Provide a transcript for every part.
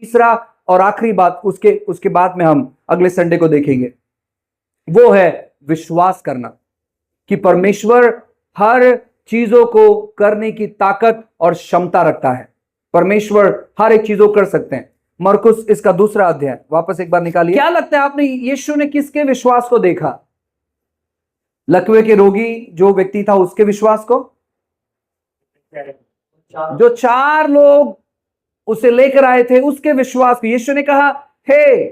तीसरा और आखिरी बात उसके उसके बाद में हम अगले संडे को देखेंगे, वो है विश्वास करना कि परमेश्वर हर चीजों को करने की ताकत और क्षमता रखता है। परमेश्वर हर एक चीजों कर सकते हैं। मरकुस इसका दूसरा अध्याय वापस एक बार निकालिए। क्या लगता है आपने यीशु ने किसके विश्वास को देखा? लकवे के रोगी जो व्यक्ति था उसके विश्वास को? जो 4 लोग उसे लेकर आए थे उसके विश्वास को। यीशु ने कहा, हे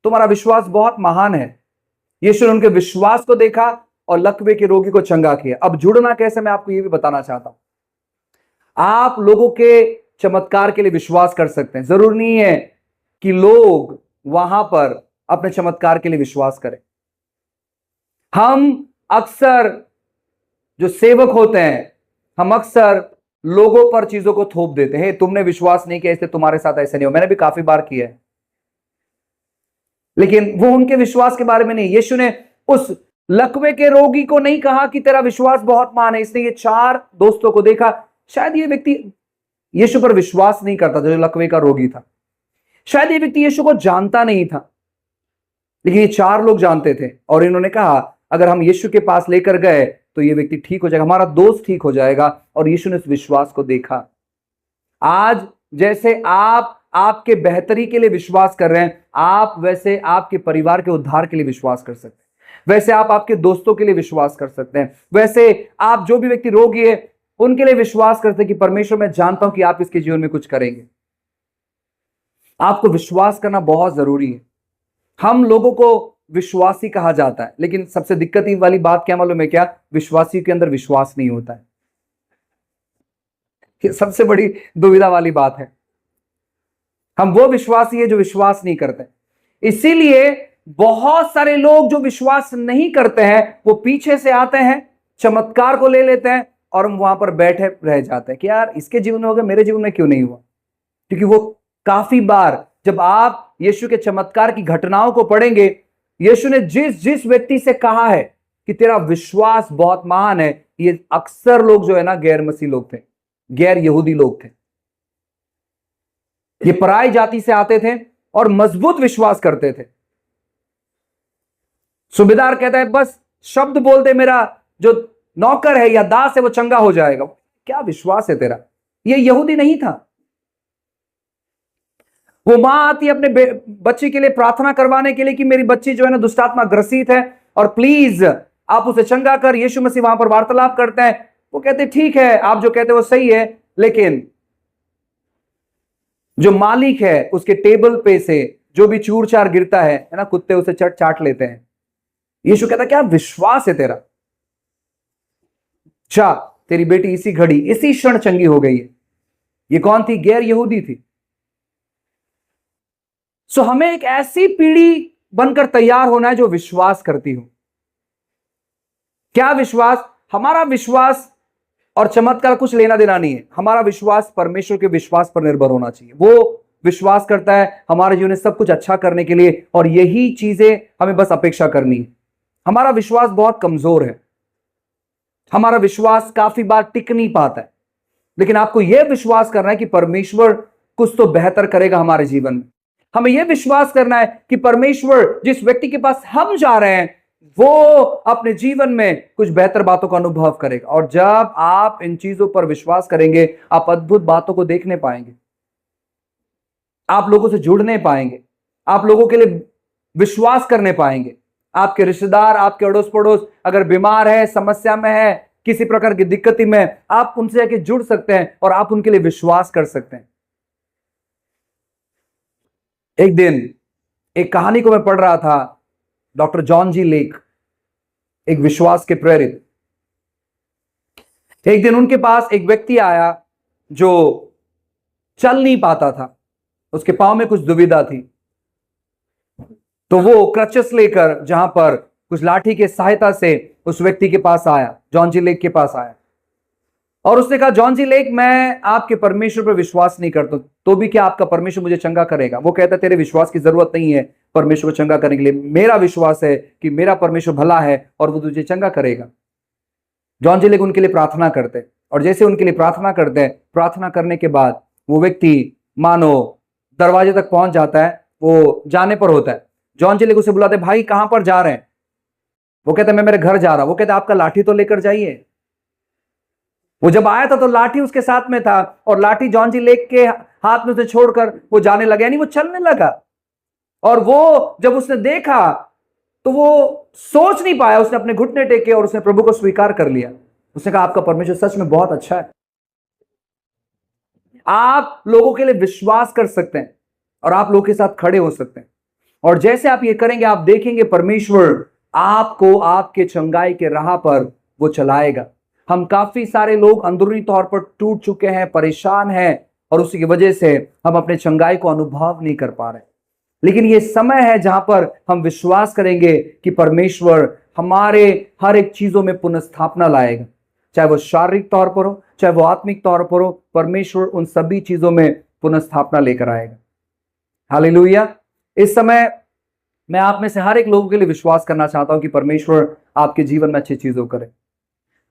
तुम्हारा विश्वास बहुत महान है। यीशु ने उनके विश्वास को देखा और लकवे के रोगी को चंगा किया। अब जुड़ना कैसे, मैं आपको यह भी बताना चाहता हूं। आप लोगों के चमत्कार के लिए विश्वास कर सकते हैं। जरूर नहीं है कि लोग वहां पर अपने चमत्कार के लिए विश्वास करें। हम अक्सर जो सेवक होते हैं, हम अक्सर लोगों पर चीजों को थोप देते हैं। तुमने विश्वास नहीं किया इसलिए तुम्हारे साथ ऐसे नहीं हो। मैंने भी काफी बार किया है, लेकिन वो उनके विश्वास के बारे में नहीं। यीशु ने उस लकवे के रोगी को नहीं कहा कि तेरा विश्वास बहुत महान है। इसने ये 4 दोस्तों को देखा। शायद ये व्यक्ति यीशु पर विश्वास नहीं करता जो लकवे का रोगी था। शायद ये व्यक्ति यीशु को जानता नहीं था, लेकिन ये 4 लोग जानते थे और इन्होंने कहा अगर हम यीशु के पास लेकर गए तो ये व्यक्ति ठीक हो जाएगा, हमारा दोस्त ठीक हो जाएगा। और यीशु ने उस विश्वास को देखा। आज जैसे आप आपके बेहतरी के लिए विश्वास कर रहे हैं, आप वैसे आपके परिवार के उद्धार के लिए विश्वास कर सकते हैं। वैसे आप आपके दोस्तों के लिए विश्वास कर सकते हैं। वैसे आप जो भी व्यक्ति रोगी है उनके लिए विश्वास करते हैं कि परमेश्वर मैं जानता हूं कि आप इसके जीवन में कुछ करेंगे। आपको विश्वास करना बहुत जरूरी है। हम लोगों को विश्वासी कहा जाता है, लेकिन सबसे दिक्कत वाली बात क्या मालूम है क्या? विश्वासी के अंदर विश्वास नहीं होता है। ये सबसे बड़ी दुविधा वाली बात है। हम वो विश्वासी है जो विश्वास नहीं करते। इसीलिए बहुत सारे लोग जो विश्वास नहीं करते हैं वो पीछे से आते हैं, चमत्कार को ले लेते हैं और हम वहां पर बैठे रह जाते हैं कि यार इसके जीवन में हो गया, मेरे जीवन में क्यों नहीं हुआ? क्योंकि वो काफी बार जब आप यीशु के चमत्कार की घटनाओं को पढ़ेंगे, यीशु ने जिस जिस व्यक्ति से कहा है कि तेरा विश्वास बहुत महान है, ये अक्सर लोग जो है ना गैर मसीह लोग थे, गैर यहूदी लोग थे। ये पराई जाति से आते थे और मजबूत विश्वास करते थे। सूबेदार कहता है बस शब्द बोल दे, मेरा जो नौकर है या दास है वो चंगा हो जाएगा। क्या विश्वास है तेरा? ये यहूदी नहीं था। वो मां आती है अपने बच्ची के लिए प्रार्थना करवाने के लिए कि मेरी बच्ची जो है ना दुष्टात्मा ग्रसित है और प्लीज आप उसे चंगा कर। यीशु मसीह वहां पर वार्तालाप करते हैं। वो कहते ठीक है, आप जो कहते हैं वो सही है, लेकिन जो मालिक है उसके टेबल पे से जो भी चूर चार गिरता है ना, कुत्ते उसे चाट लेते हैं। यीशु कहता क्या विश्वास है तेरा? अच्छा, तेरी बेटी इसी घड़ी इसी क्षण चंगी हो गई है। ये कौन थी? गैर यहूदी थी। सो हमें एक ऐसी पीढ़ी बनकर तैयार होना है जो विश्वास करती हो। क्या विश्वास? हमारा विश्वास और चमत्कार कुछ लेना देना नहीं है। हमारा विश्वास परमेश्वर के विश्वास पर निर्भर होना चाहिए। वो विश्वास करता है हमारे जीवन में सब कुछ अच्छा करने के लिए, और यही चीजें हमें बस अपेक्षा करनी है। हमारा विश्वास बहुत कमजोर है। हमारा विश्वास काफी बार टिक नहीं पाता है, लेकिन आपको यह विश्वास करना है कि परमेश्वर कुछ तो बेहतर करेगा हमारे जीवन में। हमें यह विश्वास करना है कि परमेश्वर जिस व्यक्ति के पास हम जा रहे हैं वो अपने जीवन में कुछ बेहतर बातों का अनुभव करेगा। और जब आप इन चीजों पर विश्वास करेंगे, आप अद्भुत बातों को देखने पाएंगे, आप लोगों से जुड़ने पाएंगे, आप लोगों के लिए विश्वास करने पाएंगे। आपके रिश्तेदार, आपके अड़ोस पड़ोस अगर बीमार है, समस्या में है, किसी प्रकार की दिक्कती में, आप उनसे जाके जुड़ सकते हैं और आप उनके लिए विश्वास कर सकते हैं। एक दिन एक कहानी को मैं पढ़ रहा था, डॉक्टर जॉन जी लेक, एक विश्वास के प्रेरित। एक दिन उनके पास एक व्यक्ति आया जो चल नहीं पाता था, उसके पांव में कुछ दुविधा थी। तो वो क्रचेस लेकर, जहां पर कुछ लाठी के सहायता से उस व्यक्ति के पास आया, जॉन जी लेक के पास आया, और उसने कहा जॉन जी लेक, मैं आपके परमेश्वर पर विश्वास नहीं करता, तो भी क्या आपका परमेश्वर मुझे चंगा करेगा? वो कहता तेरे विश्वास की जरूरत नहीं है परमेश्वर को चंगा करने के लिए। मेरा विश्वास है कि मेरा परमेश्वर भला है और वो तुझे चंगा करेगा। जॉन जी लेक उनके लिए प्रार्थना करते, और जैसे उनके लिए प्रार्थना करते हैं, प्रार्थना करने के बाद वो व्यक्ति मानो दरवाजे तक पहुंच जाता है, वो जाने पर होता है। जॉन चिलिक उसे बुलाते, भाई कहां पर जा रहे हैं? वो कहते मैं मेरे घर जा रहा। वो कहते आपका लाठी तो लेकर जाइए। वो जब आया था तो लाठी उसके साथ में था, और लाठी जॉन जी लेक के हाथ में से छोड़कर वो जाने लगा, यानी वो चलने लगा। और वो जब उसने देखा तो वो सोच नहीं पाया, उसने अपने घुटने टेके और उसने प्रभु को स्वीकार कर लिया। उसने कहा आपका परमेश्वर सच में बहुत अच्छा है। आप लोगों के लिए विश्वास कर सकते हैं और आप लोगों के साथ खड़े हो सकते हैं, और जैसे आप ये करेंगे आप देखेंगे परमेश्वर आपको आपके चंगाई के राह पर वो चलाएगा। हम काफी सारे लोग अंदरूनी तौर पर टूट चुके हैं, परेशान हैं, और उसी की वजह से हम अपने चंगाई को अनुभव नहीं कर पा रहे। लेकिन ये समय है जहां पर हम विश्वास करेंगे कि परमेश्वर हमारे हर एक चीजों में पुनर्स्थापना लाएगा, चाहे वो शारीरिक तौर पर हो, चाहे वो आत्मिक तौर पर हो। परमेश्वर उन सभी चीजों में पुनर्स्थापना लेकर आएगा। हालेलुया। इस समय मैं आप में से हर एक लोगों के लिए विश्वास करना चाहता हूं कि परमेश्वर आपके जीवन में अच्छी चीजों करे।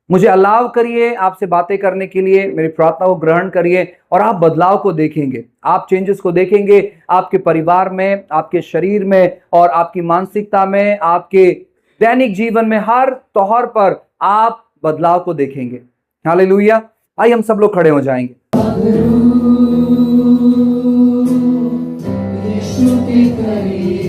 मुझे अलाव करिए आपसे बातें करने के लिए, मेरी प्रार्थना को ग्रहण करिए, और आप बदलाव को देखेंगे, आप चेंजेस को देखेंगे आपके परिवार में, आपके शरीर में, और आपकी मानसिकता में, आपके दैनिक जीवन में, हर तौर पर आप बदलाव को देखेंगे। हालेलुया। आइए हम सब लोग खड़े हो जाएंगे। यीशु के करीब